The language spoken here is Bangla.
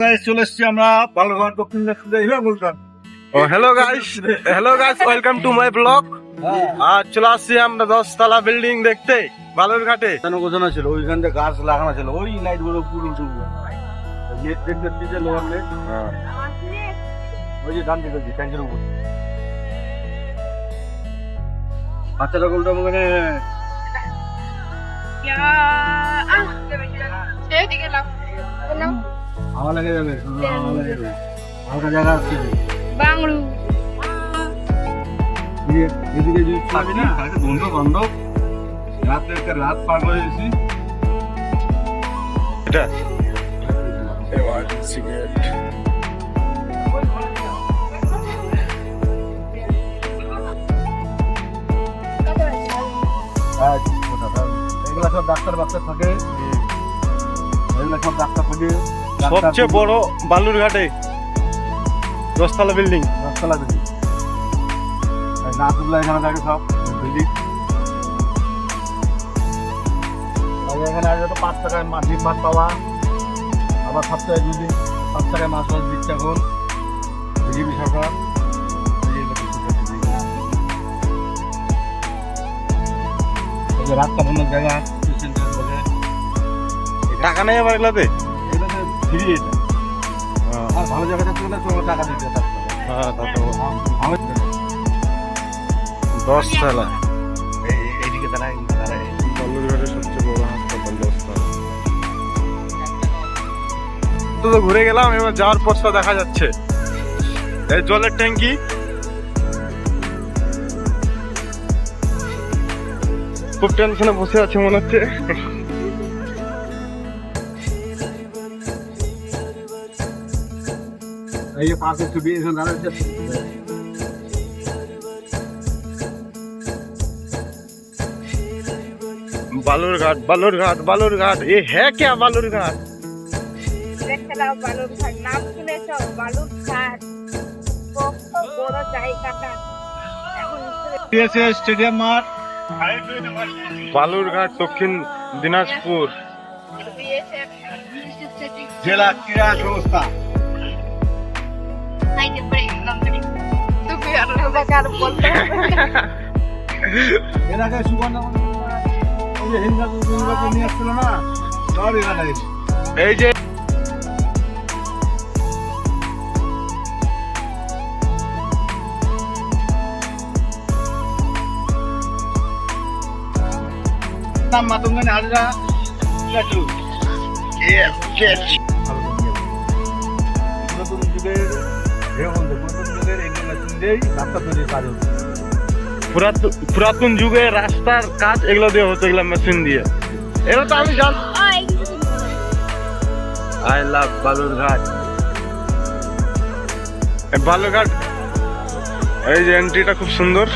চলে এসেছি আমরা বালুরঘাট দক্ষিণ বলতাম। Hello guys welcome to my blog. আর চলে আসছি আমরা 10 তলা বিল্ডিং দেখতে বালুরঘাটে। গোছানো ছিল ওইখান থেকে গাছ লাগানো ছিল, ওই লাইট গুলো পুরো নেট দিতে লোহার নেট, ওই যে ডান দিকে ট্যাঙ্কের উপর বাচ্চাটা কোনটা মানে হাওয়া লেগে যাবে, হালকা জায়গা আছে বাংলু এদিকে যদি চাবি না বন্ধ বন্ধ রাত পার করে দিয়েছি। এটা এগুলা সব ডাক্তার বাচ্চা থাকে, এগুলা সব ডাক্তার থাকে। সবচেয়ে বড় বালুরঘাটে 10 তলা বিল্ডিং। 10 তলা বিল্ডিং নাচগুলো এখানে থাকে সব বিল্ডিং। এখানে আগে তো 5 টাকায় ডিম ভাত পাওয়া, আবার সপ্তাহে 2 দিন 5 টাকায় মাছ মাছ দিচ্ছে এখন বিজেপি সরকার। রাত কাটানোর জায়গা টাকা নেই আবার এগুলাতে। এগুলোতে ফ্রি, এটা আর ভালো জায়গা থাকতে গেলে তোমার টাকা দিতে হবে। হ্যাঁ, 10 তলা এইদিকে দাঁড়ায় বালুরঘাটের সবচেয়ে বড় হাসপাতাল 10 তলা। তো ঘুরে গেলাম, এবার যাওয়ার পথটা দেখা যাচ্ছে এই জলের ট্যাঙ্কি। খুব টেনশনে বসে আছে মনে হচ্ছে। এই যে পাশে ছবি এখানে দাঁড়াচ্ছে। बालूरघाट बालूरघाट बालूरघाट ये है क्या बालूरघाट? দেখতে দাও বালুরঘাট, নাম শুনেছ বালুরঘাট, কত বড় জায়গাটা। এখন পিএসএস স্টেডিয়াম মাঠ, বালুরঘাট দক্ষিণ দিনাজপুর জেলা ক্রীড়া সংস্থা। এর আগে সুবর্ণ ওই যে হিন্দু নিয়ে আসছিল না, সব এখানে এই যে নাম মাতঙ্গানি হাজরা নতুন যুগের নতুন যুগের এগুলো মেশিন দিয়েই রাস্তা তৈরি কাজ হচ্ছে। পুরাতন যুগে রাস্তার কাজ এগুলো দিয়ে হতো, এগুলো মেশিন দিয়ে। এগুলো তো আমি জানি। I love Balurghat. বালুরঘাট এই যে এন্ট্রিটা খুব সুন্দর।